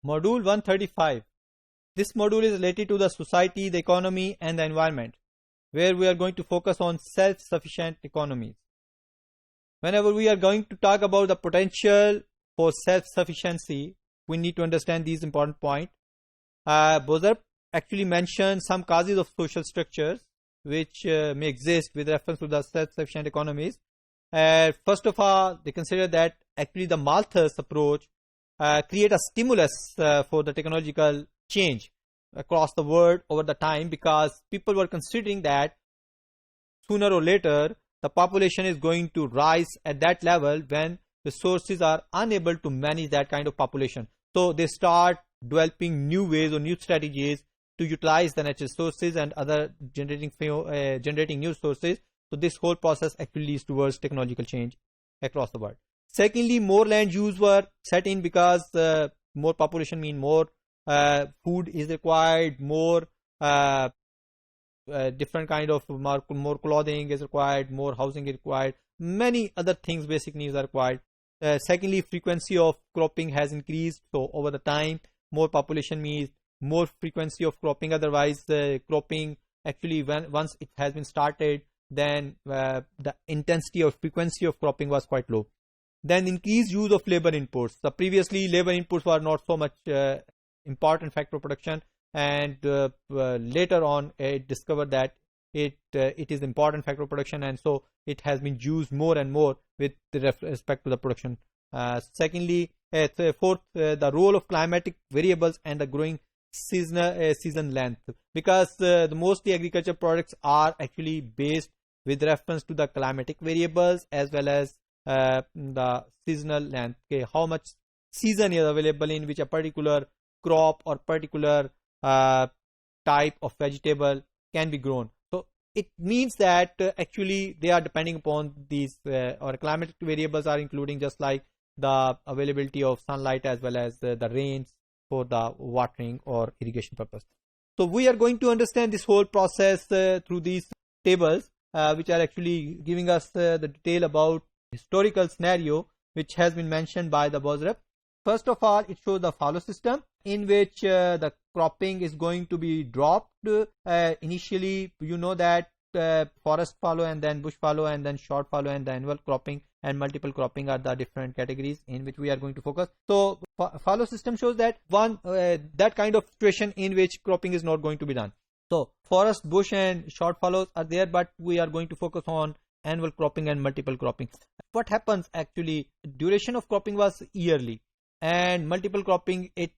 Module 135. This module is related to the society, the economy and the environment, where we are going to focus on self-sufficient economies. Whenever we are going to talk about the potential for self-sufficiency, we need to understand these important points. Bozarb actually mentioned some causes of social structures which may exist with reference to the self-sufficient economies. First of all, they consider that actually the Malthus approach create a stimulus for the technological change across the world over the time, because people were considering that sooner or later the population is going to rise at that level when resources are unable to manage that kind of population. So they start developing new ways or new strategies to utilize the natural resources and other generating new sources. So this whole process actually leads towards technological change across the world. Secondly, more land use were set in because more population mean more food is required, more different kind of more clothing is required, more housing is required, many other things, basic needs are required. Secondly, frequency of cropping has increased. So over the time, more population means more frequency of cropping. Otherwise, cropping actually once it has been started, then the intensity or frequency of cropping was quite low. Then increased use of labor inputs. So previously, labor inputs were not so much important factor of production, and later on it discovered that it is important factor of production, and so it has been used more and more with respect to the production. Secondly, fourth, the role of climatic variables and the growing season length, because the mostly agriculture products are actually based with reference to the climatic variables as well as the seasonal length. Okay, how much season is available in which a particular crop or particular type of vegetable can be grown. So it means that actually they are depending upon these or climatic variables are including just like the availability of sunlight as well as the rains for the watering or irrigation purpose. So we are going to understand this whole process through these tables, which are actually giving us the detail about historical scenario which has been mentioned by the Bozarb. First of all, it shows the fallow system in which the cropping is going to be dropped. Initially, you know that forest fallow and then bush fallow and then short fallow and the annual cropping and multiple cropping are the different categories in which we are going to focus. So fallow system shows that that kind of situation in which cropping is not going to be done. So forest, bush and short fallows are there, but we are going to focus on annual cropping and multiple cropping. What happens actually, duration of cropping was yearly, and multiple cropping it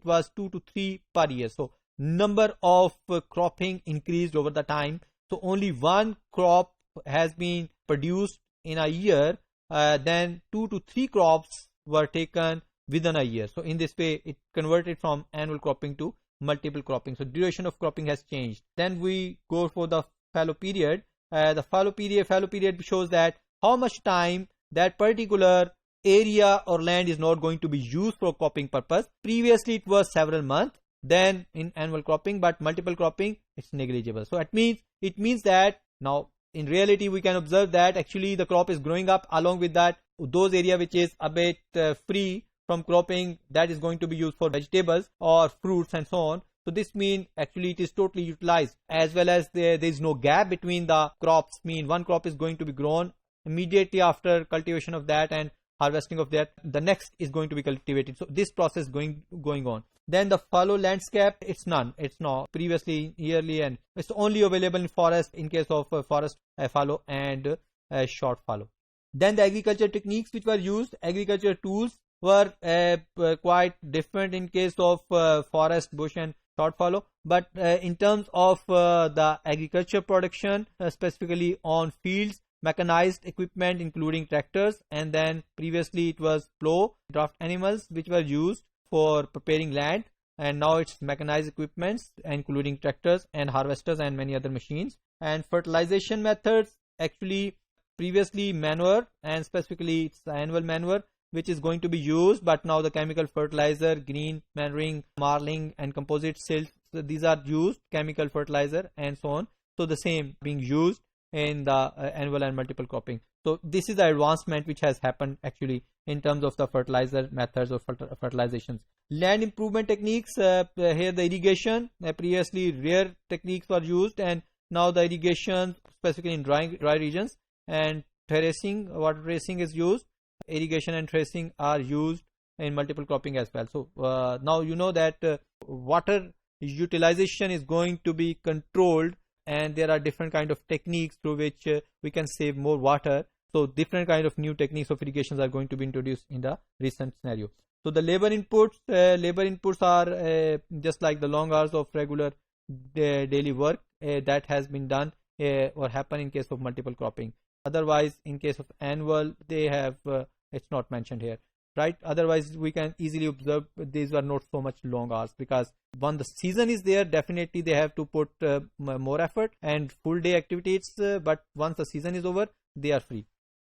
was 2 to 3 per year. So number of cropping increased over the time. So only one crop has been produced in a year, then 2 to 3 crops were taken within a year. So in this way, it converted from annual cropping to multiple cropping. So duration of cropping has changed. Then we go for the fallow period. The fallow period shows that how much time that particular area or land is not going to be used for cropping purpose. Previously, it was several months. Then in annual cropping, but multiple cropping, it's negligible. So it means that now in reality we can observe that actually the crop is growing up. Along with that, those area which is a bit free from cropping, that is going to be used for vegetables or fruits and so on. So this means actually it is totally utilized, as well as there is no gap between the crops. Mean one crop is going to be grown immediately after cultivation of that and harvesting of that, the next is going to be cultivated. So this process going on. Then the fallow landscape, it's none. It's not previously yearly, and it's only available in forest in case of forest fallow and short fallow. Then the agriculture techniques which were used, agriculture tools were quite different in case of forest, bush and short fallow. But in terms of the agriculture production, specifically on fields, mechanized equipment including tractors, and then previously it was plow, draft animals which were used for preparing land, and now it's mechanized equipments including tractors and harvesters and many other machines. And fertilization methods, actually previously manure, and specifically it's annual manure which is going to be used, but now the chemical fertilizer, green manuring, marling and composite silk, so these are used, chemical fertilizer and so on. So the same being used in the annual and multiple cropping. So this is the advancement which has happened actually in terms of the fertilizer methods or fertilizations. Land improvement techniques, here the irrigation, previously rare techniques were used, and now the irrigation specifically in dry regions, and terracing, water terracing is used. Irrigation and terracing are used in multiple cropping as well. So now you know that water utilization is going to be controlled, and there are different kind of techniques through which we can save more water. So different kind of new techniques of irrigations are going to be introduced in the recent scenario. So the labor inputs are just like the long hours of regular daily work that has been done or happen in case of multiple cropping. Otherwise, in case of annual, they have it's not mentioned here, right? Otherwise, we can easily observe these are not so much long hours, because when the season is there, definitely they have to put more effort and full day activities, but once the season is over, they are free.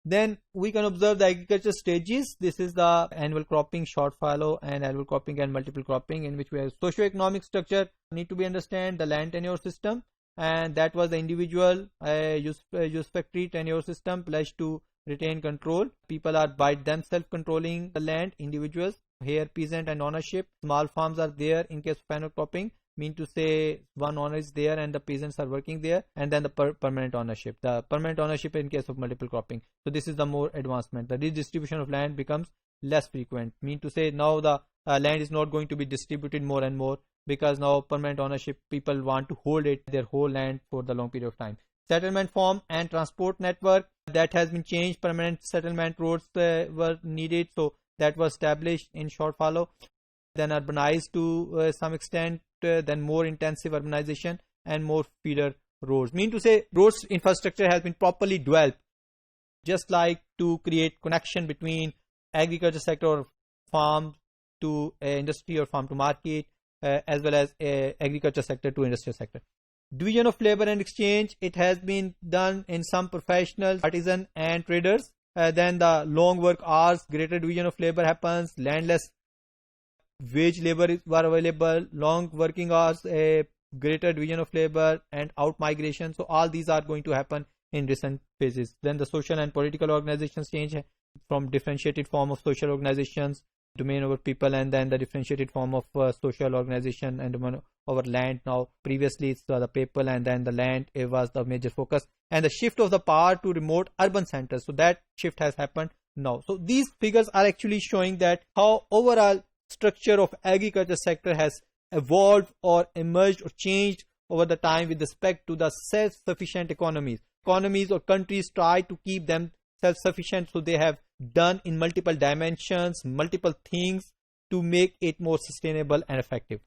Then we can observe the agriculture stages. This is the annual cropping, short fallow, and annual cropping and multiple cropping, in which we have socio-economic structure need to be understand, the land tenure system, and that was the individual use factory tenure system pledged to retain control. People are by themselves controlling the land, individuals. Here peasant and ownership. Small farms are there in case of annual cropping. Mean to say one owner is there and the peasants are working there, and then the permanent ownership. The permanent ownership in case of multiple cropping. So this is the more advancement. The redistribution of land becomes less frequent. Mean to say now the land is not going to be distributed more and more, because now permanent ownership, people want to hold it, their whole land, for the long period of time. Settlement form and transport network, that has been changed. Permanent settlement roads were needed, so that was established in short fallow. Then urbanized to some extent, then more intensive urbanization and more feeder roads. Mean to say roads infrastructure has been properly developed, just like to create connection between agriculture sector or farm to industry or farm to market, as well as agriculture sector to industrial sector. Division of labor and exchange, it has been done in some professionals, artisan and traders. Then the long work hours, greater division of labor happens. Landless wage labor were available, long working hours, a greater division of labor, and out migration. So all these are going to happen in recent phases. Then the social and political organizations change from differentiated form of social organizations, domain over people, and then the differentiated form of social organization and domain over land. Now previously it's the people, and then the land, it was the major focus, and the shift of the power to remote urban centers. So that shift has happened now. So these figures are actually showing that how overall structure of agriculture sector has evolved or emerged or changed over the time with respect to the self-sufficient economies or countries try to keep them self-sufficient. So they have done in multiple dimensions, multiple things to make it more sustainable and effective.